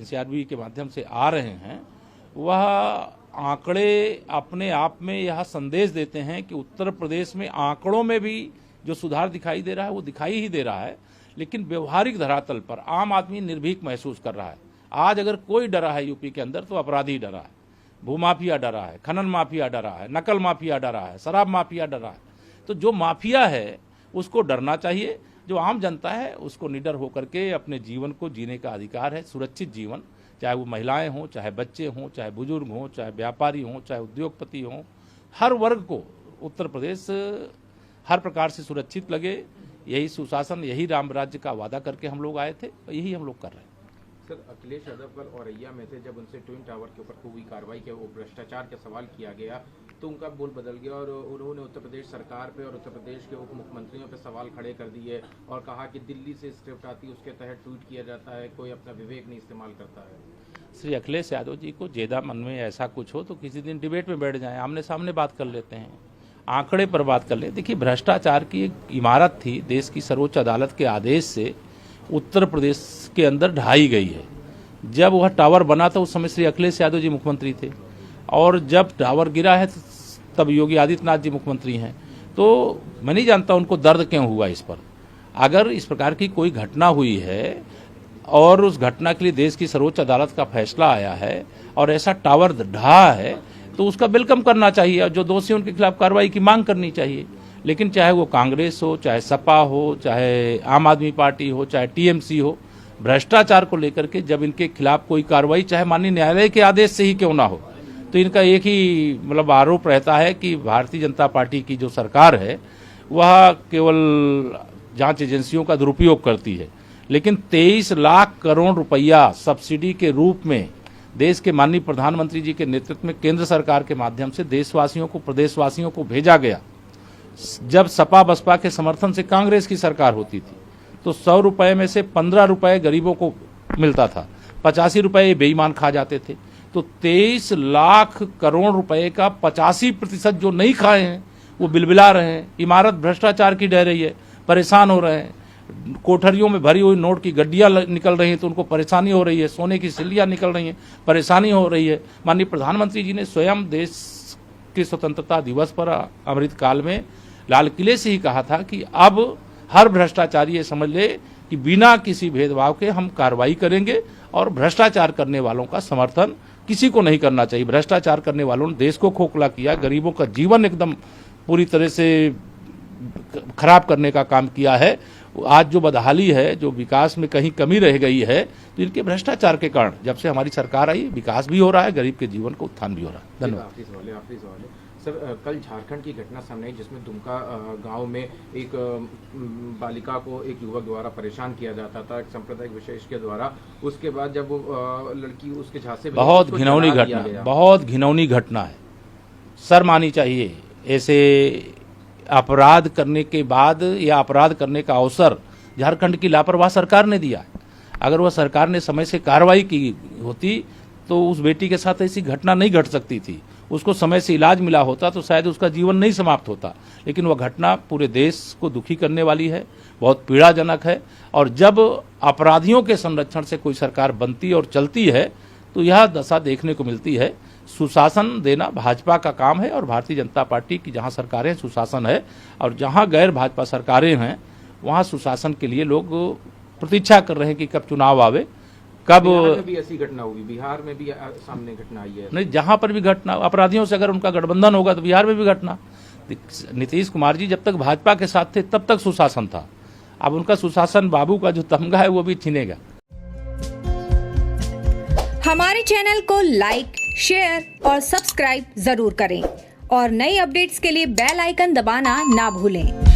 NCRB के माध्यम से आ रहे हैं, वह आंकड़े अपने आप में यह संदेश देते हैं कि उत्तर प्रदेश में आंकड़ों में भी जो सुधार दिखाई दे रहा है वो दिखाई ही दे रहा है, लेकिन व्यवहारिक धरातल पर आम आदमी निर्भीक महसूस कर रहा है। आज अगर कोई डरा है यूपी के अंदर तो अपराधी डरा है, भूमाफिया डरा है, खनन माफिया डरा है, नकल माफिया डरा है, शराब माफिया डरा है। तो जो माफिया है उसको डरना चाहिए, जो आम जनता है उसको निडर होकर के अपने जीवन को जीने का अधिकार है, सुरक्षित जीवन, चाहे वो महिलाएं हों, चाहे बच्चे हों, चाहे बुजुर्ग हों, चाहे व्यापारी हों, चाहे उद्योगपति हों, हर वर्ग को उत्तर प्रदेश हर प्रकार से सुरक्षित लगे। यही सुशासन, यही राम राज्य का वादा करके हम लोग आए थे, यही हम लोग कर रहे हैं। सर, अखिलेश यादव कल औरैया में थे, जब उनसे ट्विन टावर के ऊपर हुई कार्रवाई के वो भ्रष्टाचार का सवाल किया गया तो उनका बोल बदल गया और उन्होंने उत्तर प्रदेश सरकार पे और उत्तर प्रदेश के उप मुख्यमंत्रियों पे सवाल खड़े कर दिए और कहा कि दिल्ली से स्क्रिप्ट आती है उसके तहत ट्वीट किया जाता है, कोई अपना विवेक नहीं इस्तेमाल करता है। श्री अखिलेश यादव जी को जेदा मन में ऐसा कुछ हो तो किसी दिन डिबेट में बैठ जाएं, आमने सामने बात कर लेते हैं, आंकड़े पर बात कर ले। देखिए, भ्रष्टाचार की एक इमारत थी, देश की सर्वोच्च अदालत के आदेश से उत्तर प्रदेश के अंदर ढाई गई है। जब वह टावर बना था उस समय श्री अखिलेश यादव जी मुख्यमंत्री थे, और जब टावर गिरा है तब योगी आदित्यनाथ जी मुख्यमंत्री हैं। तो मैं नहीं जानता उनको दर्द क्यों हुआ इस पर। अगर इस प्रकार की कोई घटना हुई है और उस घटना के लिए देश की सर्वोच्च अदालत का फैसला आया है और ऐसा टावर ढहा है तो उसका वेलकम करना चाहिए और जो दोषी उनके खिलाफ कार्रवाई की मांग करनी चाहिए। लेकिन चाहे वो कांग्रेस हो, चाहे सपा हो, चाहे आम आदमी पार्टी हो, चाहे टीएमसी हो, भ्रष्टाचार को लेकर के जब इनके खिलाफ कोई कार्रवाई चाहे माननीय न्यायालय के आदेश से ही क्यों ना हो, तो इनका एक ही मतलब आरोप रहता है कि भारतीय जनता पार्टी की जो सरकार है वह केवल जांच एजेंसियों का दुरुपयोग करती है। लेकिन 23 लाख करोड़ रुपया सब्सिडी के रूप में देश के माननीय प्रधानमंत्री जी के नेतृत्व में केंद्र सरकार के माध्यम से देशवासियों को, प्रदेशवासियों को भेजा गया। जब सपा बसपा के समर्थन से कांग्रेस की सरकार होती थी तो 100 रुपए में से 15 रुपए गरीबों को मिलता था, 85 रुपए बेईमान खा जाते थे। तो 23 लाख करोड़ रुपए का 85% जो नहीं खाए हैं वो बिलबिला रहे हैं। इमारत भ्रष्टाचार की ढह रही है, परेशान हो रहे हैं। कोठरियों में भरी हुई नोट की गड्डियां निकल रही हैं तो उनको परेशानी हो रही है, सोने की सिल्लियां निकल रही हैं, परेशानी हो रही है। माननीय प्रधानमंत्री जी ने स्वयं देश के स्वतंत्रता दिवस पर अमृतकाल में लाल किले से ही कहा था कि अब हर भ्रष्टाचारी ये समझ ले कि बिना किसी भेदभाव के हम कार्रवाई करेंगे और भ्रष्टाचार करने वालों का समर्थन किसी को नहीं करना चाहिए। भ्रष्टाचार करने वालों ने देश को खोखला किया, गरीबों का जीवन एकदम पूरी तरह से खराब करने का काम किया है। आज जो बदहाली है, जो विकास में कहीं कमी रह गई है, तो इनके भ्रष्टाचार के कारण जब से हमारी सरकार आई विकास भी हो रहा है, गरीब के जीवन को उत्थान भी हो रहा है। धन्यवाद। आखिरी सवाल है सर, कल झारखंड की घटना सामने आई जिसमें दुमका गांव में एक बालिका को एक युवक द्वारा परेशान किया जाता था, एक सांप्रदायिक विशेष के द्वारा। उसके बाद जब वो लड़की उसके झांसे बहुत घिनौनी घटना, बहुत घिनौनी घटना है। शर्म आनी चाहिए ऐसे अपराध करने के बाद या अपराध करने का अवसर झारखंड की लापरवाह सरकार ने दिया है। अगर वह सरकार ने समय से कार्रवाई की होती तो उस बेटी के साथ ऐसी घटना नहीं घट सकती थी। उसको समय से इलाज मिला होता तो शायद उसका जीवन नहीं समाप्त होता। लेकिन वह घटना पूरे देश को दुखी करने वाली है, बहुत पीड़ाजनक है। और जब अपराधियों के संरक्षण से कोई सरकार बनती और चलती है तो यह दशा देखने को मिलती है। सुशासन देना भाजपा का काम है और भारतीय जनता पार्टी की जहां सरकारें सुशासन है और जहां गैर भाजपा सरकारें हैं वहां सुशासन के लिए लोग प्रतीक्षा कर रहे हैं कि कब चुनाव आवे, कब। बिहार में भी ऐसी घटना होगी, बिहार में भी सामने घटना आई है। नहीं, जहां पर भी घटना, अपराधियों से अगर उनका गठबंधन होगा तो बिहार में भी घटना। नीतीश कुमार जी जब तक भाजपा के साथ थे तब तक सुशासन था। अब उनका सुशासन बाबू का जो तमगा है वो भी छीनेगा। हमारे चैनल को लाइक, शेयर और सब्सक्राइब जरूर करें और नई अपडेट्स के लिए बेल आइकन दबाना ना भूलें।